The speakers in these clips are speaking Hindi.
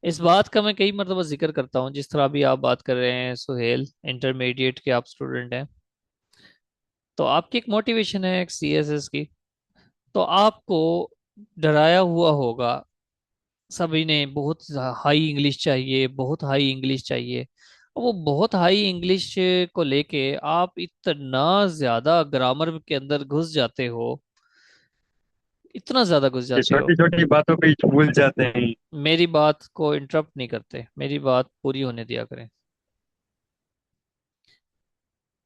इस बात का मैं कई मरतबा जिक्र करता हूँ, जिस तरह अभी आप बात कर रहे हैं सुहेल, इंटरमीडिएट के आप स्टूडेंट हैं। तो आपकी एक मोटिवेशन है एक सीएसएस की। तो आपको डराया हुआ होगा सभी ने, बहुत हाई इंग्लिश चाहिए, बहुत हाई इंग्लिश चाहिए। वो बहुत हाई इंग्लिश को लेके आप इतना ज्यादा ग्रामर के अंदर घुस जाते हो, इतना ज्यादा घुस ये जाते हो। छोटी छोटी बातों पे ही भूल जाते हैं। मेरी बात को इंटरप्ट नहीं करते, मेरी बात पूरी होने दिया करें।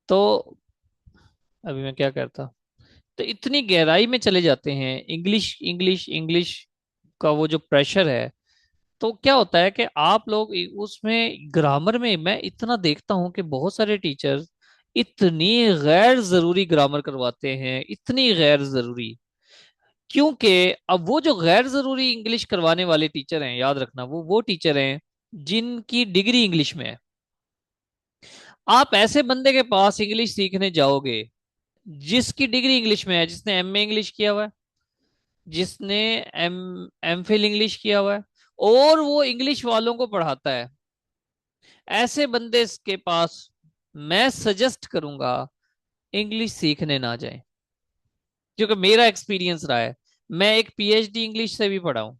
तो अभी मैं क्या करता, तो इतनी गहराई में चले जाते हैं, इंग्लिश इंग्लिश इंग्लिश का वो जो प्रेशर है। तो क्या होता है कि आप लोग उसमें ग्रामर में, मैं इतना देखता हूं कि बहुत सारे टीचर्स इतनी गैर जरूरी ग्रामर करवाते हैं, इतनी गैर जरूरी। क्योंकि अब वो जो गैर जरूरी इंग्लिश करवाने वाले टीचर हैं, याद रखना, वो टीचर हैं जिनकी डिग्री इंग्लिश में है। आप ऐसे बंदे के पास इंग्लिश सीखने जाओगे जिसकी डिग्री इंग्लिश में है, जिसने एमए इंग्लिश किया हुआ है, जिसने एम फिल इंग्लिश किया हुआ है, और वो इंग्लिश वालों को पढ़ाता है, ऐसे बंदे के पास मैं सजेस्ट करूंगा इंग्लिश सीखने ना जाएं। क्योंकि मेरा एक्सपीरियंस रहा है, मैं एक पीएचडी इंग्लिश से भी पढ़ा हूं।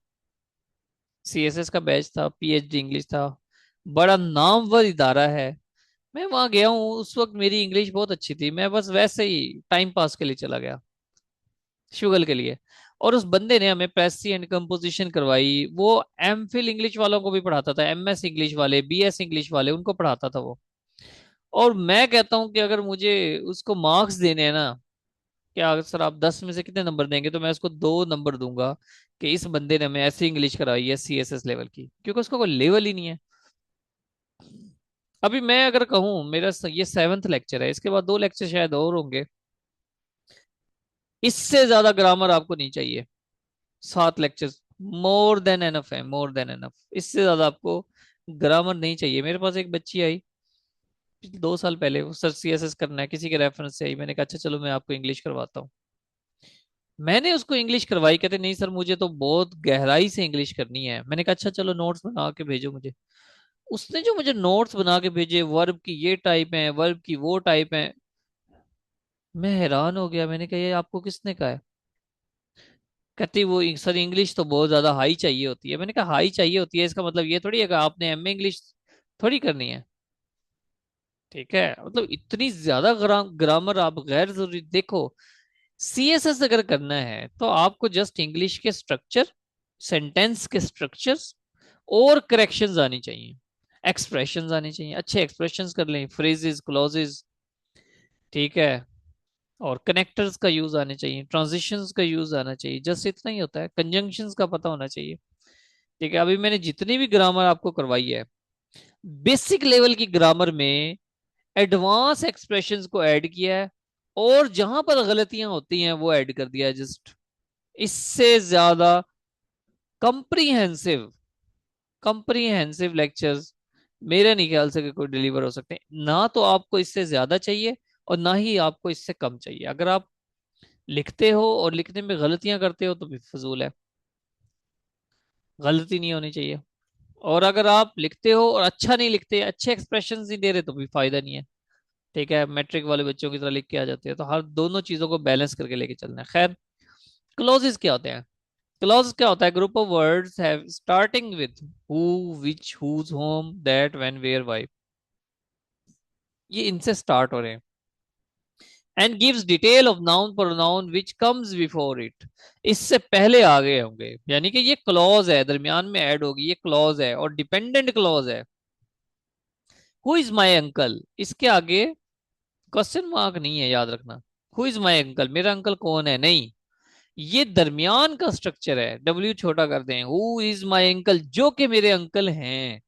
सीएसएस का बैच था, पीएचडी इंग्लिश था, बड़ा नामवर इदारा है। मैं वहां गया हूँ, उस वक्त मेरी इंग्लिश बहुत अच्छी थी, मैं बस वैसे ही टाइम पास के लिए चला गया, शुगल के लिए। और उस बंदे ने हमें प्रेसी एंड कंपोजिशन करवाई। वो एम फिल इंग्लिश वालों को भी पढ़ाता था, एमएस इंग्लिश वाले, बीएस इंग्लिश वाले, उनको पढ़ाता था वो। और मैं कहता हूं कि अगर मुझे उसको मार्क्स देने हैं ना, कि अगर सर आप 10 में से कितने नंबर देंगे, तो मैं उसको 2 नंबर दूंगा कि इस बंदे ने हमें ऐसी इंग्लिश कराई है सीएसएस लेवल की, क्योंकि उसका कोई लेवल ही नहीं है। अभी मैं अगर कहूँ, मेरा ये 7th लेक्चर है, इसके बाद 2 लेक्चर शायद और होंगे। इससे ज्यादा ग्रामर आपको नहीं चाहिए। 7 लेक्चर्स मोर देन एनफ है, मोर देन एनफ। इससे ज्यादा आपको ग्रामर नहीं चाहिए। मेरे पास एक बच्ची आई 2 साल पहले, वो सर सीएसएस करना है, किसी के रेफरेंस से आई। मैंने कहा अच्छा चलो मैं आपको इंग्लिश करवाता हूँ। मैंने उसको इंग्लिश करवाई, कहते नहीं सर मुझे तो बहुत गहराई से इंग्लिश करनी है। मैंने कहा अच्छा चलो नोट्स बना के भेजो मुझे। उसने जो मुझे नोट्स बना के भेजे, वर्ब की ये टाइप है, वर्ब की वो टाइप है, मैं हैरान हो गया। मैंने कहा ये आपको किसने कहा है? कहती वो सर इंग्लिश तो बहुत ज्यादा हाई चाहिए होती है। मैंने कहा हाई चाहिए होती है इसका मतलब ये थोड़ी है कि आपने एमए इंग्लिश थोड़ी करनी है। ठीक है, मतलब इतनी ज्यादा ग्रामर आप गैर जरूरी देखो। सीएसएस अगर करना है तो आपको जस्ट इंग्लिश के स्ट्रक्चर, सेंटेंस के स्ट्रक्चर्स और करेक्शंस आनी चाहिए, एक्सप्रेशंस आनी चाहिए, अच्छे एक्सप्रेशंस कर लें, फ्रेजेस, क्लॉजेस। ठीक है, और कनेक्टर्स का यूज आने चाहिए, ट्रांजिशंस का यूज आना चाहिए, जस्ट इतना ही होता है। कंजंक्शंस का पता होना चाहिए। ठीक है, अभी मैंने जितनी भी ग्रामर आपको करवाई है, बेसिक लेवल की ग्रामर में एडवांस एक्सप्रेशंस को ऐड किया है, और जहां पर गलतियां होती हैं वो ऐड कर दिया है जस्ट। इससे ज्यादा कंप्रीहेंसिव कंप्रीहेंसिव लेक्चर्स मेरे नहीं ख्याल से कि कोई डिलीवर हो सकते हैं। ना तो आपको इससे ज्यादा चाहिए, और ना ही आपको इससे कम चाहिए। अगर आप लिखते हो और लिखने में गलतियां करते हो तो भी फजूल है, गलती नहीं होनी चाहिए। और अगर आप लिखते हो और अच्छा नहीं लिखते, अच्छे एक्सप्रेशन नहीं दे रहे, तो भी फायदा नहीं है। ठीक है, मैट्रिक वाले बच्चों की तरह लिख के आ जाते हैं। तो हर दोनों चीजों को बैलेंस करके लेके चलना है। खैर, क्लोजेस क्या होते हैं? क्लॉज क्या होता है? Group of words have starting with who, which, whose, whom, that, when, where, why. ये इनसे स्टार्ट हो रहे हैं। And gives detail of noun pronoun which comes before it. इससे पहले आ गए होंगे, यानी कि ये क्लॉज है, दरमियान में ऐड होगी, ये क्लॉज है और डिपेंडेंट क्लॉज है। हु इज माई अंकल, इसके आगे क्वेश्चन मार्क नहीं है, याद रखना। हु इज माई अंकल, मेरा अंकल कौन है, नहीं। ये दरमियान का स्ट्रक्चर है, डब्ल्यू छोटा कर दें, हु इज माई अंकल, जो कि मेरे अंकल हैं,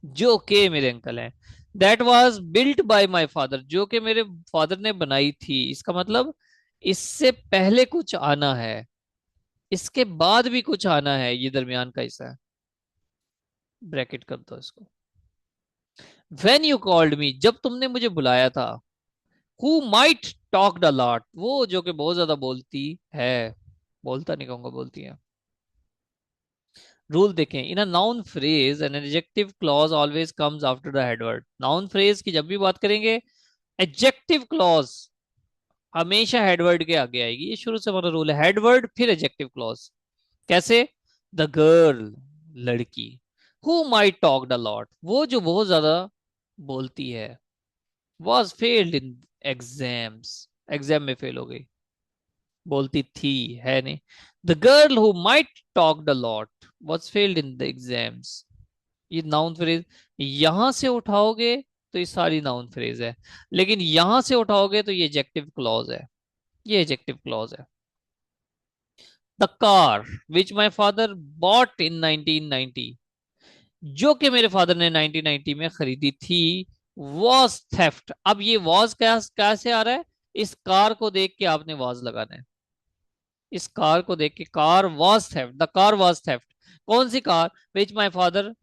जो के मेरे अंकल हैं। That was built by my father, जो कि मेरे फादर ने बनाई थी। इसका मतलब इससे पहले कुछ आना है, इसके बाद भी कुछ आना है, ये दरमियान का हिस्सा है। ब्रैकेट कर दो इसको। वेन यू कॉल्ड मी, जब तुमने मुझे बुलाया था। Who might talked a lot, वो जो कि बहुत ज्यादा बोलती है, बोलता नहीं कहूंगा, बोलती है। रूल देखें, in a noun phrase an adjective clause always comes after the headword. Noun phrase की जब भी बात करेंगे, एडजेक्टिव क्लॉज हमेशा हेडवर्ड के आगे आएगी। ये शुरू से हमारा रूल है, हेडवर्ड फिर एडजेक्टिव क्लॉज। कैसे? द गर्ल, लड़की, who might talk the lot, वो जो बहुत ज्यादा बोलती है, was failed in exams, exam में फेल हो गई, बोलती थी, है नहीं। The girl who might talk the lot was failed in the exams. ये नाउन फ्रेज यहां से उठाओगे तो ये सारी नाउन फ्रेज है, लेकिन यहां से उठाओगे तो ये एडजेक्टिव क्लॉज है, ये एडजेक्टिव क्लॉज है। The car which my father bought in 1990, जो कि मेरे फादर ने 1990 में खरीदी थी, वॉज थेफ्ट। अब ये वॉज कैसे आ रहा है? इस कार को देख के आपने वॉज लगाना है, इस कार को देख के, car was theft, the car was theft. कौन सी car? Which my father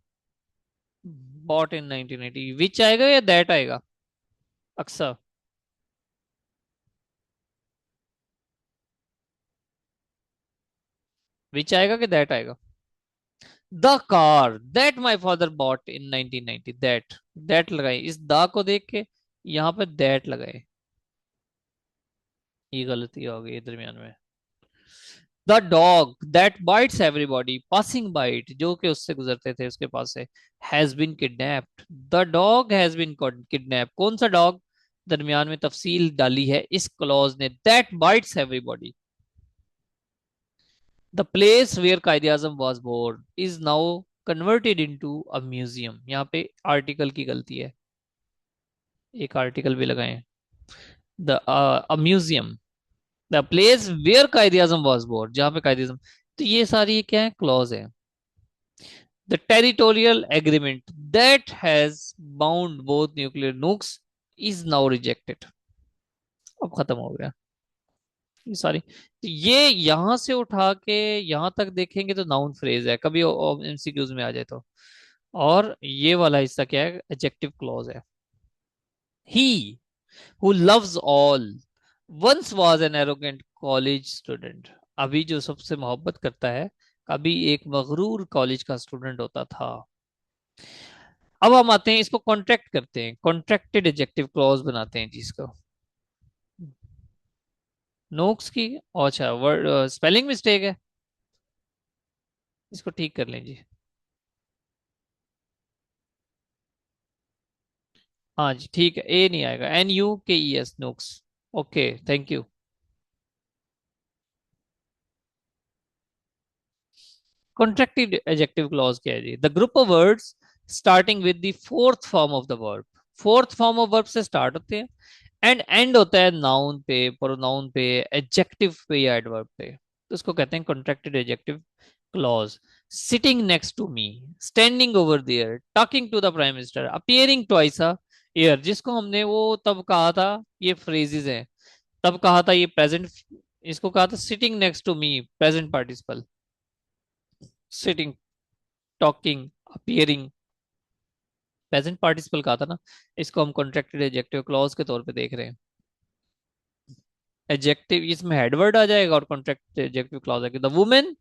bought in 1980, which आएगा या दैट आएगा? अक्सर विच आएगा कि दैट आएगा? The car that my father bought in 1990, that लगाए, इस द को देख के यहाँ पे दैट लगाए, ये गलती हो गई दरमियान में। The dog that bites everybody passing bite, जो कि उससे गुजरते थे उसके पास से, has been kidnapped, the dog has been kidnap. कौन सा डॉग? दरमियान में तफसील डाली है इस क्लॉज ने, that bites everybody. The place where Quaid-e Azam was born is now converted into a museum, यहाँ पे आर्टिकल की गलती है, एक आर्टिकल भी लगाएं। The a museum, the place where Quaid-e Azam was born, जहाँ पे कायदे आजम। तो ये सारी क्या है? क्लॉज है। The territorial agreement that has bound both nuclear nukes is now rejected, अब खत्म हो गया ये सारी। तो ये यहां से उठा के यहां तक देखेंगे तो नाउन फ्रेज है, कभी एमसीक्यूज में आ जाए तो। और ये वाला हिस्सा क्या है? एडजेक्टिव क्लॉज है। He who loves all once was an arrogant college student, अभी जो सबसे मोहब्बत करता है, कभी एक मगरूर कॉलेज का स्टूडेंट होता था। अब हम आते हैं, इसको कॉन्ट्रैक्ट करते हैं, कॉन्ट्रैक्टेड एडजेक्टिव क्लॉज बनाते हैं जिसको। नोक्स की, अच्छा वर्ड स्पेलिंग मिस्टेक है, इसको ठीक कर लें जी। हाँ जी ठीक है, ए नहीं आएगा, NUKES, nukes. Okay thank you. Contracted adjective clause क्या है जी? The group of words starting with the fourth form of the verb, fourth form of verb से स्टार्ट होते हैं एंड एंड होता है नाउन पे, प्रोनाउन पे, एडजेक्टिव पे या एडवर्ब पे, तो उसको कहते हैं contracted adjective clause. Sitting next to me, standing over there, talking to the prime minister, appearing twice a year, जिसको हमने वो तब कहा था, ये फ्रेजेस हैं, तब कहा था ये प्रेजेंट, इसको कहा था sitting next to me, present participle, sitting, talking, appearing, present participle कहा था ना। इसको हम कॉन्ट्रैक्टेड एडजेक्टिव क्लॉज के तौर पे देख रहे हैं। एडजेक्टिव इसमें हेडवर्ड आ जाएगा और कॉन्ट्रैक्ट एडजेक्टिव क्लॉज आएगा। The women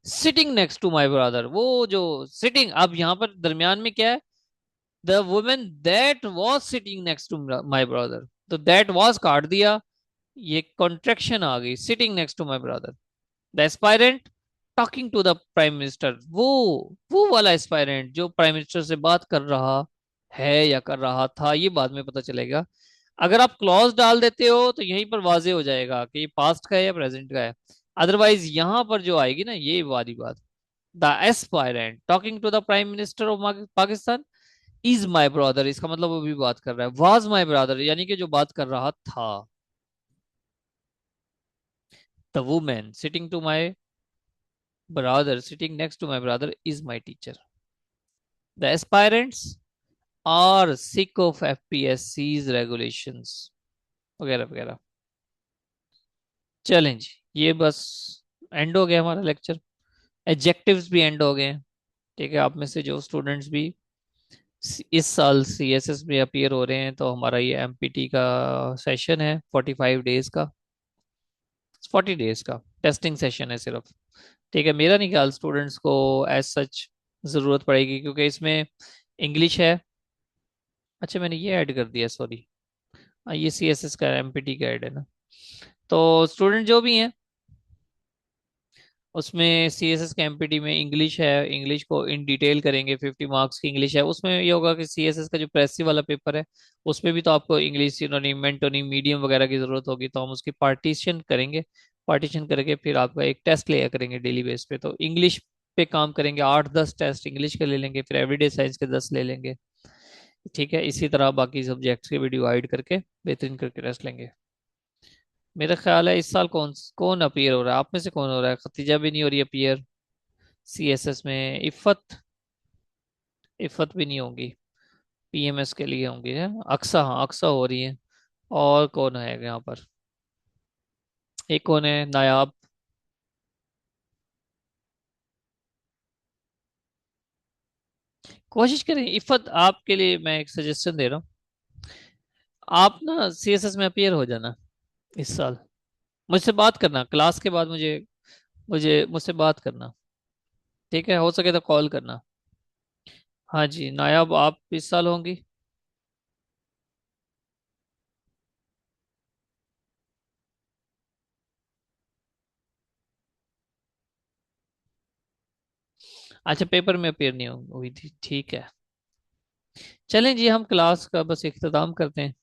sitting next to my brother, वो जो सिटिंग, अब यहाँ पर दरमियान में क्या है? The women that was sitting next to my brother, तो दैट वाज काट दिया, ये कॉन्ट्रैक्शन आ गई, sitting next to my brother. The aspirant talking to the prime minister, वो वाला एस्पायरेंट जो प्राइम मिनिस्टर से बात कर रहा है या कर रहा था, ये बाद में पता चलेगा। अगर आप क्लॉज डाल देते हो तो यहीं पर वाजे हो जाएगा कि ये पास्ट का है या प्रेजेंट का है। अदरवाइज यहां पर जो आएगी ना ये वाली बात, the aspirant talking to the prime minister of Pakistan is my brother, इसका मतलब वो भी बात कर रहा है, वाज माई ब्रदर यानी कि जो बात कर रहा था। The women sitting to my brother sitting next to my brother is my teacher. The aspirants are sick of FPSC's regulations वगैरह वगैरह। चलें जी, ये बस एंड हो गया हमारा लेक्चर, एडजेक्टिव्स भी एंड हो गए हैं। ठीक है, आप में से जो स्टूडेंट्स भी इस साल CSS में अपीयर हो रहे हैं, तो हमारा ये MPT का सेशन है 45 डेज का, 40 डेज का टेस्टिंग सेशन है सिर्फ। ठीक है, मेरा नहीं ख्याल स्टूडेंट्स को एज सच जरूरत पड़ेगी, क्योंकि इसमें इंग्लिश है। अच्छा, मैंने ये ऐड कर दिया, सॉरी। ये CSS का MPT का ऐड है ना। तो स्टूडेंट जो भी हैं, उसमें CSS के MPT में इंग्लिश है, इंग्लिश को इन डिटेल करेंगे, 50 मार्क्स की इंग्लिश है। उसमें ये होगा कि CSS का जो प्रेसिव वाला पेपर है, उसमें भी तो आपको इंग्लिश सिनोनिम मेंटोनिम मीडियम वगैरह की जरूरत होगी, तो हम उसकी पार्टीशन करेंगे। पार्टीशन करके फिर आपका एक टेस्ट लिया करेंगे डेली बेस पे। तो इंग्लिश पे काम करेंगे, 8-10 टेस्ट इंग्लिश के ले लेंगे, फिर एवरीडे साइंस के 10 ले लेंगे। ठीक है, इसी तरह बाकी सब्जेक्ट्स के भी डिवाइड करके बेहतरीन करके टेस्ट लेंगे। मेरा ख्याल है इस साल कौन कौन अपीयर हो रहा है, आप में से कौन हो रहा है? खतीजा भी नहीं हो रही अपीयर CSS में। इफ़त, इफ़त भी नहीं होंगी। PMS के लिए होंगी है। अक्सा, हाँ अक्सा हो रही है। और कौन है यहाँ पर? एक कौन है, नायाब? कोशिश करें इफ़त, आपके लिए मैं एक सजेशन दे रहा हूँ। आप ना CSS में अपीयर हो जाना इस साल। मुझसे बात करना क्लास के बाद, मुझे मुझे मुझसे बात करना। ठीक है, हो सके तो कॉल करना। हाँ जी, नायाब आप इस साल होंगी? अच्छा, पेपर में अपीयर नहीं हुई थी, ठीक है। चलें जी, हम क्लास का बस इख्तिताम करते हैं।